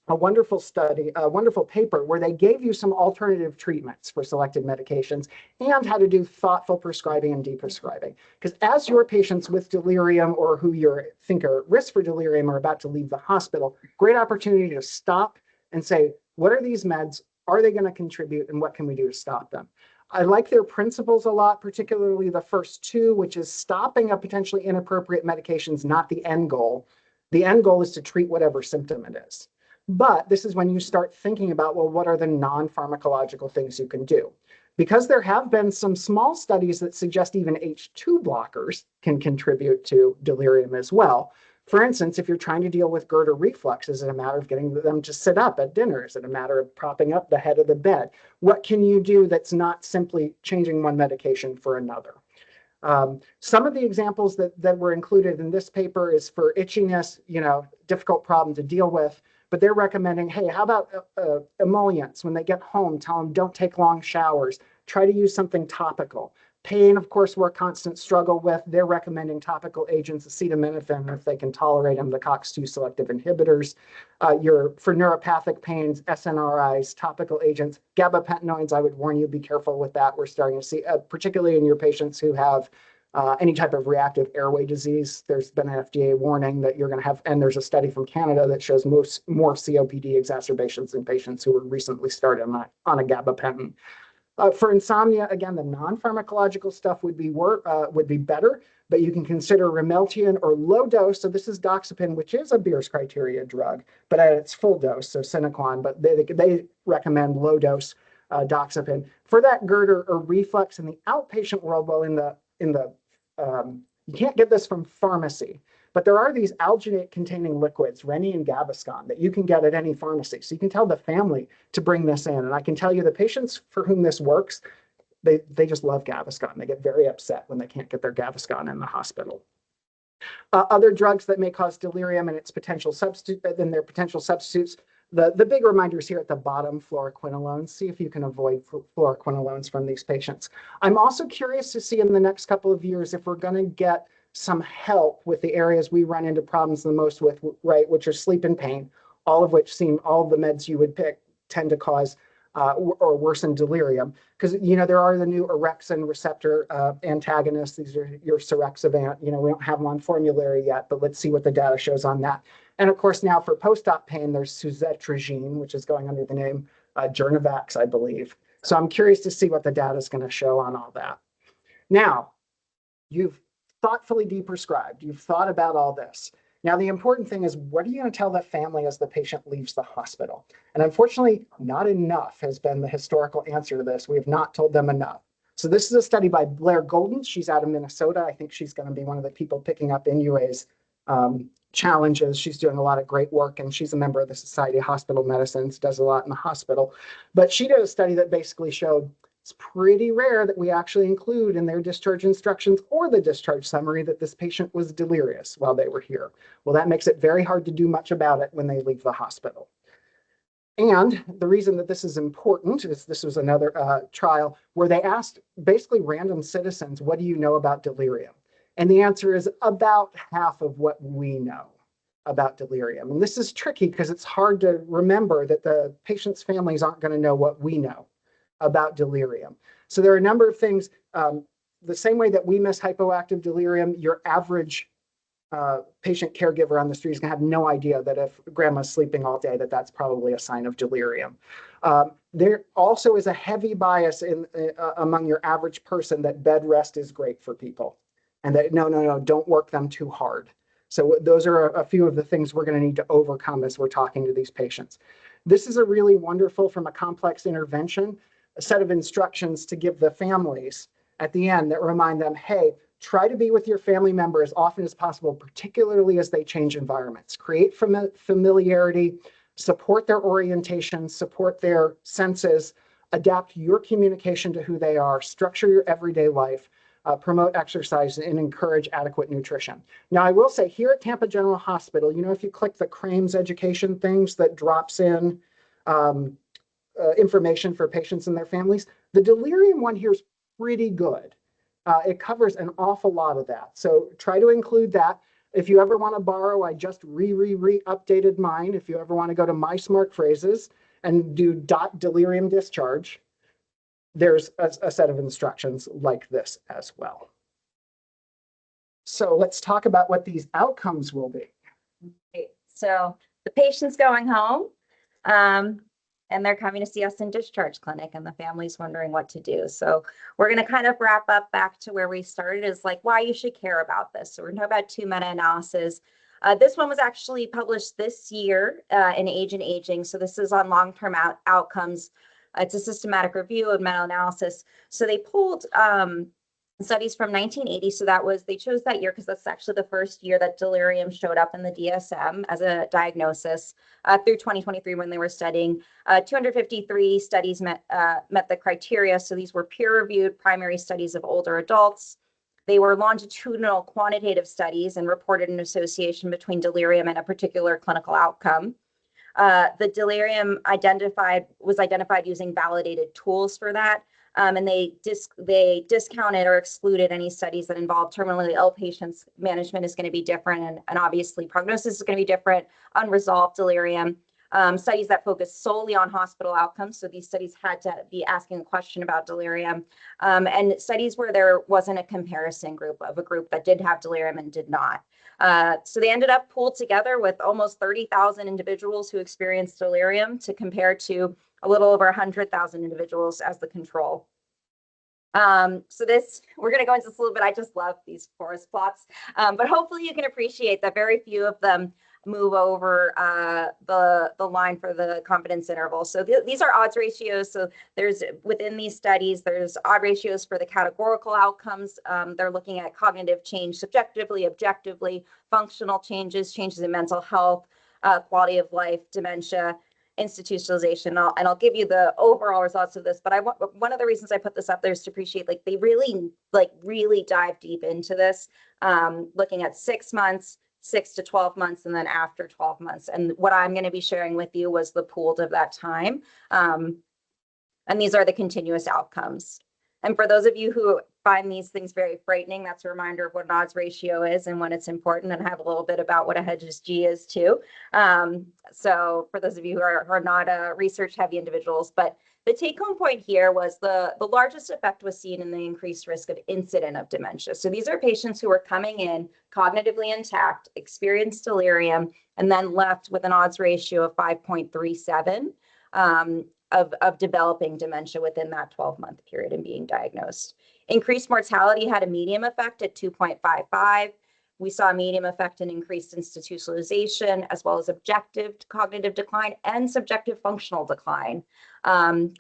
[SPEAKER 3] wonderful study, a wonderful paper where they gave you some alternative treatments for selected medications and how to do thoughtful prescribing and deprescribing. Because as your patients with delirium or who you think are at risk for delirium are about to leave the hospital, great opportunity to stop and say, what are these meds? Are they going to contribute? And what can we do to stop them? I like their principles a lot, particularly the first 2, which is stopping a potentially inappropriate medication is not the end goal. The end goal is to treat whatever symptom it is. But this is when you start thinking about, well, what are the non-pharmacological things you can do? Because there have been some small studies that suggest even H2 blockers can contribute to delirium as well. For instance, if you're trying to deal with GERD or reflux, is it a matter of getting them to sit up at dinner? Is it a matter of propping up the head of the bed? What can you do that's not simply changing one medication for another? Some of the examples that were included in this paper is for itchiness, difficult problem to deal with, but they're recommending, hey, how about emollients? When they get home, tell them don't take long showers. Try to use something topical. Pain, of course, we're a constant struggle with. They're recommending topical agents, acetaminophen, if they can tolerate them, the COX-2 selective inhibitors. For neuropathic pains, SNRIs, topical agents, gabapentinoids, I would warn you, be careful with that. We're starting to see, particularly in your patients who have any type of reactive airway disease, there's been an FDA warning that you're going to have, and there's a study from Canada that shows more COPD exacerbations in patients who were recently started on a gabapentin. For insomnia, again, the non-pharmacological stuff would be better, but you can consider Rameltian or low dose. So this is doxepin, which is a Beers criteria drug, but at its full dose, so Sinequan, but they recommend low dose doxepin. For that GERD or reflux in the outpatient world, well, you can't get this from pharmacy, but there are these alginate-containing liquids, Reni and Gaviscon, that you can get at any pharmacy. So you can tell the family to bring this in. And I can tell you the patients for whom this works, they just love Gaviscon. They get very upset when they can't get their Gaviscon in the hospital. Other drugs that may cause delirium and its potential substitute, then their potential substitutes. The big reminders here at the bottom, fluoroquinolones. See if you can avoid fluoroquinolones from these patients. I'm also curious to see in the next couple of years if we're going to get some help with the areas we run into problems the most with, right, which are sleep and pain, all of the meds you would pick tend to cause or worsen delirium. Because, there are the new orexin receptor antagonists. These are your Sorexavant. We don't have them on formulary yet, but let's see what the data shows on that. And of course, now for post-op pain, there's suzetrigine, which is going under the name Journavax, I believe. So I'm curious to see what the data is going to show on all that. Now, you've thoughtfully deprescribed. You've thought about all this. Now, the important thing is, what are you going to tell the family as the patient leaves the hospital? And unfortunately, not enough has been the historical answer to this. We have not told them enough. So this is a study by Blair Golden. She's out of Minnesota. I think she's going to be one of the people picking up NUA's challenges. She's doing a lot of great work, and she's a member of the Society of Hospital Medicine, does a lot in the hospital. But she did a study that basically showed it's pretty rare that we actually include in their discharge instructions or the discharge summary that this patient was delirious while they were here. Well, that makes it very hard to do much about it when they leave the hospital. And the reason that this is important is this was another trial where they asked basically random citizens, what do you know about delirium? And the answer is about half of what we know about delirium. And this is tricky because it's hard to remember that the patient's families aren't going to know what we know about delirium. So there are a number of things. The same way that we miss hypoactive delirium, your average patient caregiver on the street is going to have no idea that if grandma's sleeping all day, that's probably a sign of delirium. There also is a heavy bias among your average person that bed rest is great for people, and that no, don't work them too hard. So those are a few of the things we're going to need to overcome as we're talking to these patients. This is a really wonderful, from a complex intervention, a set of instructions to give the families at the end that remind them, hey, try to be with your family member as often as possible, particularly as they change environments. Create familiarity, support their orientation, support their senses, adapt your communication to who they are, structure your everyday life, promote exercise, and encourage adequate nutrition. Now, I will say here at Tampa General Hospital, if you click the CRAMES education things that drops in information for patients and their families, the delirium one here is pretty good. It covers an awful lot of that. So try to include that. If you ever want to borrow, I just updated mine. If you ever want to go to my smart phrases and do .delirium discharge, there's a set of instructions like this as well. So let's talk about what these outcomes will be.
[SPEAKER 2] Okay, so the patient's going home, and they're coming to see us in discharge clinic, and the family's wondering what to do. So we're going to kind of wrap up back to where we started, is like why you should care about this. So we're going to talk about 2 meta-analyses. This one was actually published this year in Age and Aging. So this is on long-term outcomes. It's a systematic review of meta-analysis. So they pulled studies from 1980. So they chose that year because that's actually the first year that delirium showed up in the DSM as a diagnosis, through 2023 when they were studying. 253 studies met the criteria. So these were peer-reviewed primary studies of older adults. They were longitudinal quantitative studies and reported an association between delirium and a particular clinical outcome. The delirium was identified using validated tools for that. And they discounted or excluded any studies that involved terminally ill patients. Management is going to be different, and obviously prognosis is going to be different. Unresolved delirium. Studies that focus solely on hospital outcomes. So these studies had to be asking a question about delirium. And studies where there wasn't a comparison group of a group that did have delirium and did not. So they ended up pooled together with almost 30,000 individuals who experienced delirium to compare to a little over 100,000 individuals as the control. So we're going to go into this a little bit. I just love these forest plots, but hopefully you can appreciate that very few of them move over the line for the confidence interval. So these are odds ratios. So within these studies, there's odd ratios for the categorical outcomes. They're looking at cognitive change subjectively, objectively, functional changes in mental health, quality of life, dementia, institutionalization, and I'll give you the overall results of this. But one of the reasons I put this up there is to appreciate they really dive deep into this, looking at 6 months, 6 to 12 months, and then after 12 months. And what I'm going to be sharing with you was the pooled of that time. And these are the continuous outcomes. And for those of you who find these things very frightening, that's a reminder of what an odds ratio is and when it's important, and have a little bit about what a Hedges G is too. So for those of you who are not research heavy individuals, but the take home point here was the largest effect was seen in the increased risk of incident of dementia. So these are patients who were coming in cognitively intact, experienced delirium, and then left with an odds ratio of 5.37. Of developing dementia within that 12-month period and being diagnosed. Increased mortality had a medium effect at 2.55. We saw a medium effect in increased institutionalization, as well as objective cognitive decline and subjective functional decline,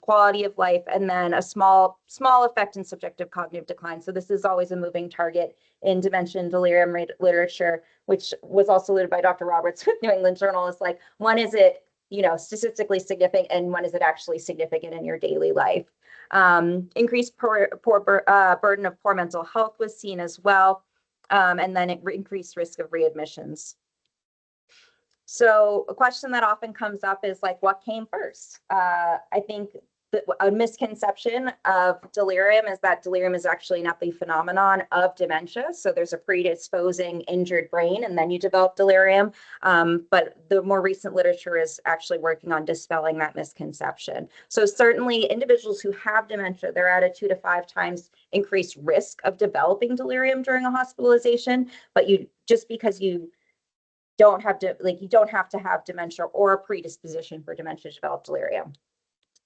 [SPEAKER 2] quality of life, and then a small effect in subjective cognitive decline. So this is always a moving target in dementia and delirium literature, which was also led by Dr. Roberts with New England Journal. Is like, when is it statistically significant, and when is it actually significant in your daily life? Increased burden of poor mental health was seen as well, and then increased risk of readmissions. So a question that often comes up is what came first? I think a misconception of delirium is that delirium is actually an epiphenomenon of dementia. So there's a predisposing injured brain, and then you develop delirium. But the more recent literature is actually working on dispelling that misconception. So certainly individuals who have dementia, they're at a 2 to 5 times increased risk of developing delirium during a hospitalization. But just because you don't have to have dementia or a predisposition for dementia to develop delirium.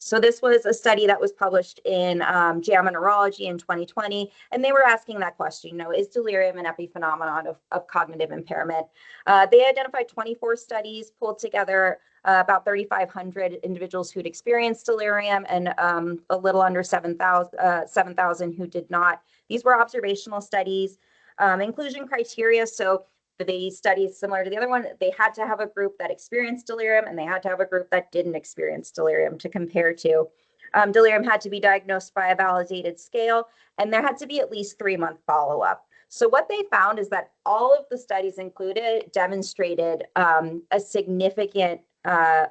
[SPEAKER 2] So this was a study that was published in JAMA Neurology in 2020, and they were asking that question, is delirium an epiphenomenon of cognitive impairment? They identified 24 studies, pulled together about 3,500 individuals who'd experienced delirium, and a little under 7,000 who did not. These were observational studies. Inclusion criteria, so the studies similar to the other one, they had to have a group that experienced delirium, and they had to have a group that didn't experience delirium to compare to. Delirium had to be diagnosed by a validated scale, and there had to be at least 3-month follow-up. So what they found is that all of the studies included demonstrated a significant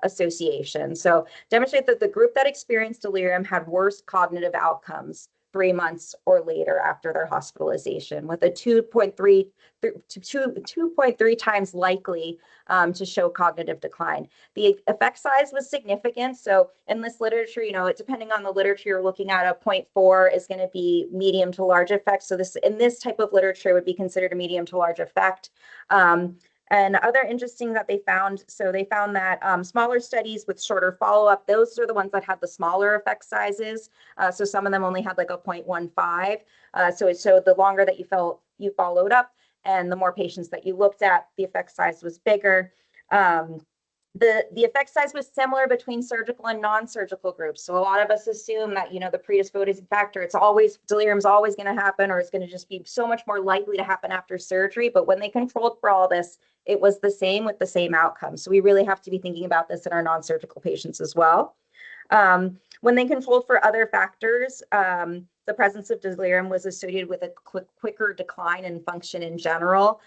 [SPEAKER 2] association. So demonstrate that the group that experienced delirium had worse cognitive outcomes 3 months or later after their hospitalization, with a 2.3 times likely to show cognitive decline. The effect size was significant. So in this literature, depending on the literature you're looking at, a 0.4 is going to be medium to large effect. So in this type of literature would be considered a medium to large effect. And other interesting that they found, so they found that smaller studies with shorter follow-up, those are the ones that had the smaller effect sizes. So some of them only had a 0.15. So the longer that you followed up and the more patients that you looked at, the effect size was bigger. The effect size was similar between surgical and non-surgical groups. So a lot of us assume that, the predisposing factor, delirium is always going to happen, or it's going to just be so much more likely to happen after surgery. But when they controlled for all this, it was the same with the same outcome. So we really have to be thinking about this in our non-surgical patients as well. When they controlled for other factors, the presence of delirium was associated with a quicker decline in function in general.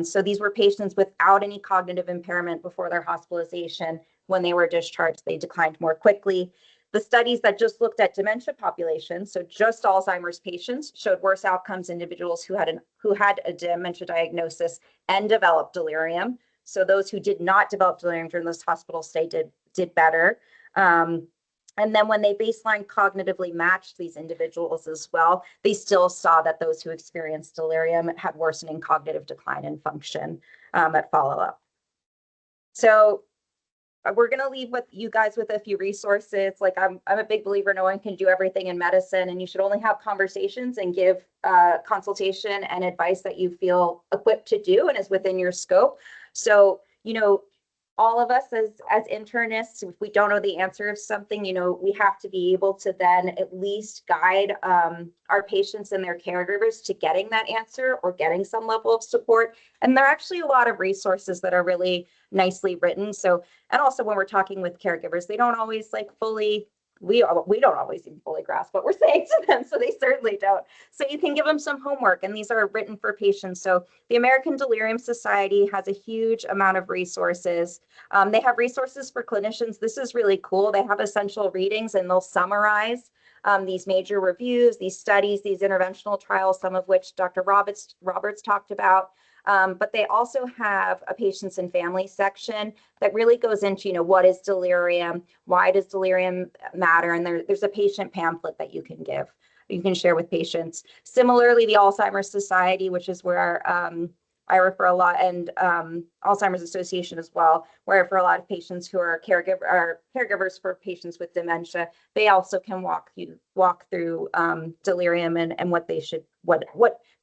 [SPEAKER 2] So these were patients without any cognitive impairment before their hospitalization. When they were discharged, they declined more quickly. The studies that just looked at dementia populations, so just Alzheimer's patients, showed worse outcomes in individuals who had a dementia diagnosis and developed delirium. So those who did not develop delirium during this hospital stay did better. And then when they baseline cognitively matched these individuals as well, they still saw that those who experienced delirium had worsening cognitive decline and function at follow-up. So we're going to leave with you guys with a few resources. Like I'm a big believer no one can do everything in medicine, and you should only have conversations and give consultation and advice that you feel equipped to do and is within your scope. So, all of us as internists, if we don't know the answer of something, we have to be able to then at least guide our patients and their caregivers to getting that answer or getting some level of support. And there are actually a lot of resources that are really nicely written. So, and also when we're talking with caregivers, they don't always we don't always even fully grasp what we're saying to them, so they certainly don't. So you can give them some homework, and these are written for patients. So the American Delirium Society has a huge amount of resources. They have resources for clinicians. This is really cool. They have essential readings, and they'll summarize these major reviews, these studies, these interventional trials, some of which Dr. Roberts talked about. But they also have a patients and family section that really goes into, what is delirium? Why does delirium matter? And there's a patient pamphlet that you can share with patients. Similarly, the Alzheimer's Society, which is where I refer a lot, and Alzheimer's Association as well, where I refer a lot of patients who are caregivers for patients with dementia. They also can walk through delirium and what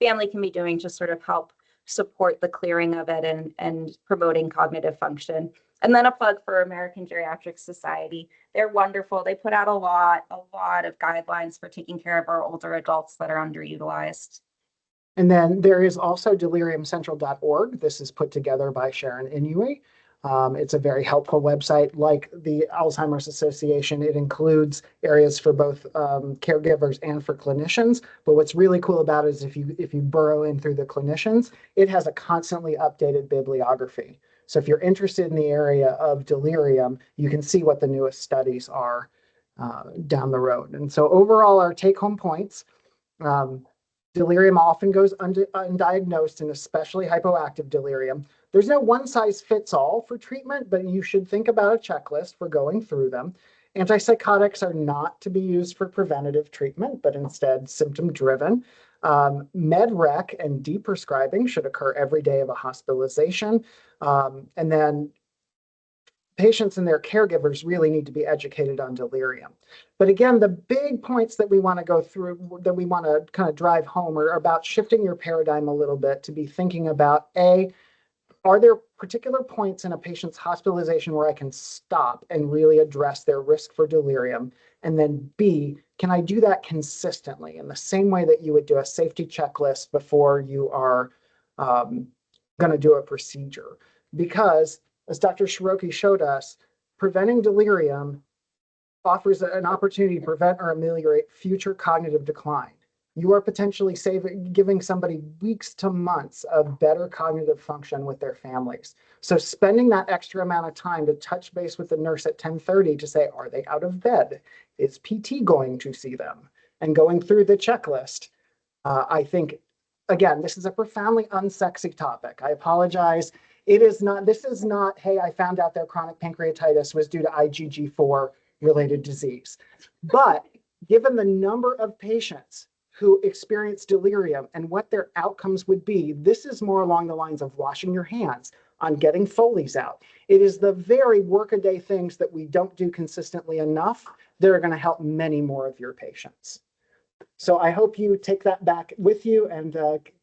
[SPEAKER 2] family can be doing to sort of help support the clearing of it and promoting cognitive function. And then a plug for American Geriatric Society. They're wonderful. They put out a lot of guidelines for taking care of our older adults that are underutilized.
[SPEAKER 3] And then there is also deliriumcentral.org. This is put together by Sharon Inouye. It's a very helpful website. Like the Alzheimer's Association, it includes areas for both caregivers and for clinicians. But what's really cool about it is if you burrow in through the clinicians, it has a constantly updated bibliography. So if you're interested in the area of delirium, you can see what the newest studies are down the road. And so overall, our take-home points, delirium often goes undiagnosed, and especially hypoactive delirium. There's no one-size-fits-all for treatment, but you should think about a checklist for going through them. Antipsychotics are not to be used for preventative treatment, but instead symptom-driven. Med-rec and deprescribing should occur every day of a hospitalization. And then patients and their caregivers really need to be educated on delirium. But again, the big points that we want to go through, that we want to kind of drive home, are about shifting your paradigm a little bit to be thinking about, A, are there particular points in a patient's hospitalization where I can stop and really address their risk for delirium? And then B, can I do that consistently in the same way that you would do a safety checklist before you are going to do a procedure? Because as Dr. Shiroky showed us, preventing delirium offers an opportunity to prevent or ameliorate future cognitive decline. You are potentially giving somebody weeks to months of better cognitive function with their families. So spending that extra amount of time to touch base with the nurse at 10:30 to say, are they out of bed? Is PT going to see them? And going through the checklist. I think, again, this is a profoundly unsexy topic. I apologize. This is not, hey, I found out their chronic pancreatitis was due to IgG4 related disease. But given the number of patients who experience delirium and what their outcomes would be, this is more along the lines of washing your hands, on getting Foley's out. It is the very workaday things that we don't do consistently enough that are going to help many more of your patients. So I hope you take that back with you and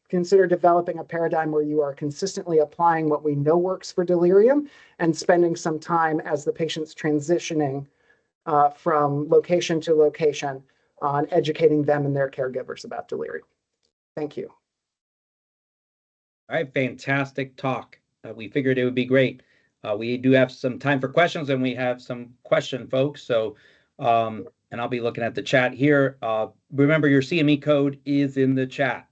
[SPEAKER 3] consider developing a paradigm where you are consistently applying what we know works for delirium and spending some time as the patient's transitioning from location to location on educating them and their caregivers about delirium. Thank you.
[SPEAKER 4] All right, fantastic talk. We figured it would be great. We do have some time for questions, and we have some question folks. So And I'll be looking at the chat here. Remember, your CME code is in the chat.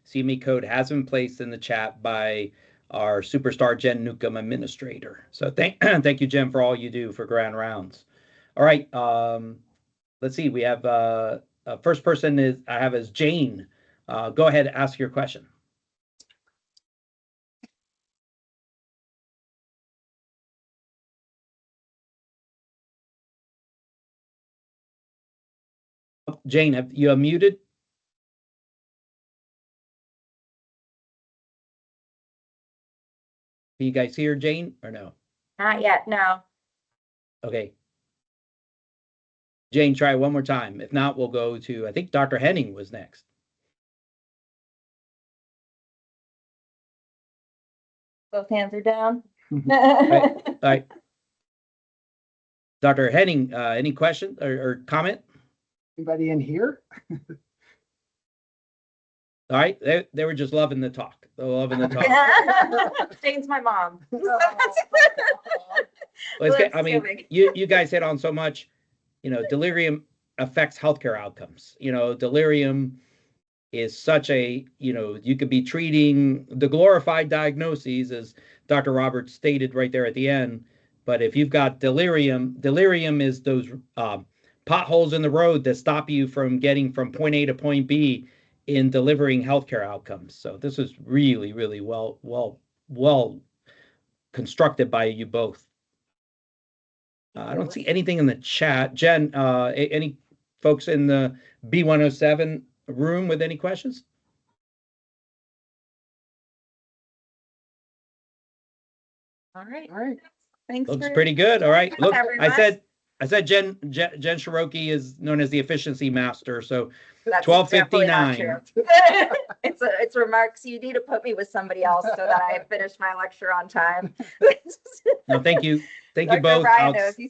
[SPEAKER 4] CME code has been placed in the chat by our superstar Jen Newcomb administrator. So thank you, Jen, for all you do for Grand Rounds. All right. Let's see. We have first person I have is Jane. Go ahead, ask your question. Jane, have you unmuted? Can you guys hear Jane or no?
[SPEAKER 2] Not yet, no.
[SPEAKER 4] Okay. Jane, try one more time. If not, we'll go to, I think Dr. Henning was next.
[SPEAKER 2] Both hands are down.
[SPEAKER 4] All right. Dr. Henning, any question or comment?
[SPEAKER 3] Anybody in here?
[SPEAKER 4] All right, they were just loving the talk. They're loving the talk.
[SPEAKER 2] Jane's my mom.
[SPEAKER 4] Well, it's good. I mean, you guys hit on so much. Delirium affects healthcare outcomes. Delirium is such a, you could be treating the glorified diagnoses, as Dr. Roberts stated right there at the end. But if you've got delirium is those potholes in the road that stop you from getting from point A to point B in delivering healthcare outcomes. So this is really, really well constructed by you both. I don't see anything in the chat. Jen, any folks in the B107 room with any questions?
[SPEAKER 2] All right.
[SPEAKER 3] All right.
[SPEAKER 2] Thanks.
[SPEAKER 4] Looks pretty good. All right. Look,
[SPEAKER 2] everyone.
[SPEAKER 4] I said Jen Shiroky is known as the efficiency master. So
[SPEAKER 2] That's
[SPEAKER 4] 12:59.
[SPEAKER 2] definitely not true. It's remarks. You need to put me with somebody else so that I finish my lecture on time.
[SPEAKER 4] No, thank you. Thank you
[SPEAKER 2] Dr.
[SPEAKER 4] both.
[SPEAKER 2] Ryan knows he's